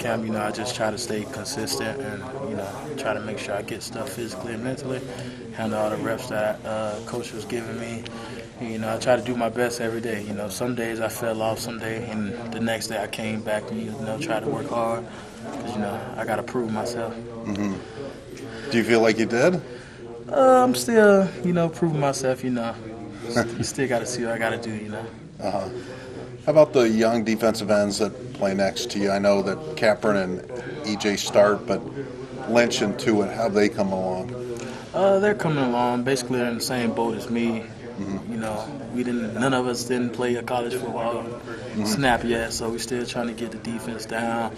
camp, I just try to stay consistent and, try to make sure I get stuff physically and mentally, handle all the reps that coach was giving me. I try to do my best every day. Some days I fell off, some day, and the next day I came back and, try to work hard because, I got to prove myself. Mm-hmm. Do you feel like you did? I'm still, proving myself, You still got to see what I got to do, Uh-huh. How about the young defensive ends that play next to you? I know that Capron and EJ start, but Lynch and Tuitt, how they come along? They're coming along. Basically, they're in the same boat as me. Mm-hmm. None of us didn't play a college football snap yet, so we're still trying to get the defense down.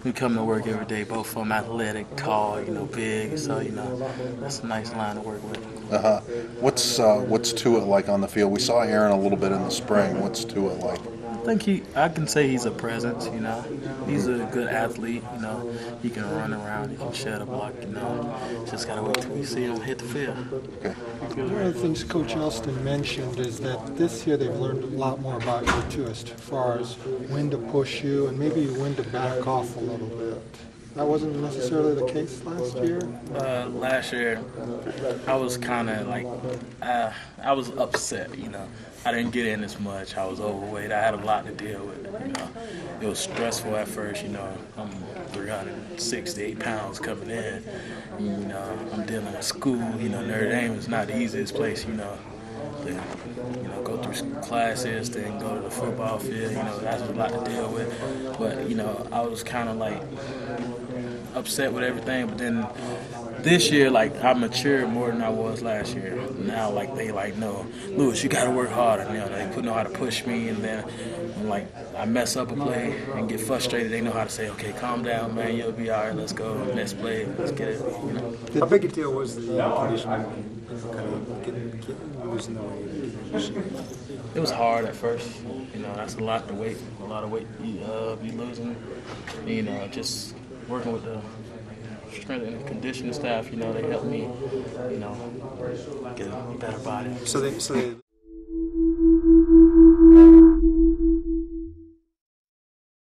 We come to work every day, both of them athletic, tall, big, so that's a nice line to work with. Uh-huh. What's Tuitt like on the field? We saw Aaron a little bit in the spring. What's Tuitt like? I think I can say he's a presence, He's a good athlete, He can run around, he can shed a block, Just got to wait till we see him hit the field. Okay. One of the things Coach Elston mentioned is that this year they've learned a lot more about you too, as far as when to push you and maybe when to back off a little bit. That wasn't necessarily the case last year? Last year, I was kind of like, I was upset, I didn't get in as much. I was overweight. I had a lot to deal with, It was stressful at first, I'm 368 pounds coming in. I'm dealing with school. Notre Dame is not the easiest place, go through classes, then go to the football field, that's a lot to deal with. But, I was kind of like upset with everything, but then this year, I matured more than I was last year. Now, they no, Louis, you got to work harder. They know how to push me, and then when, I mess up a play and get frustrated, they know how to say, okay, calm down, man, you'll be all right, let's go, next play, let's get it, How big a deal was the conditioning, kind of getting losing the weight? It was hard at first, that's a lot of weight be losing, just working with the strength and conditioning staff, they helped me, get a better body. So they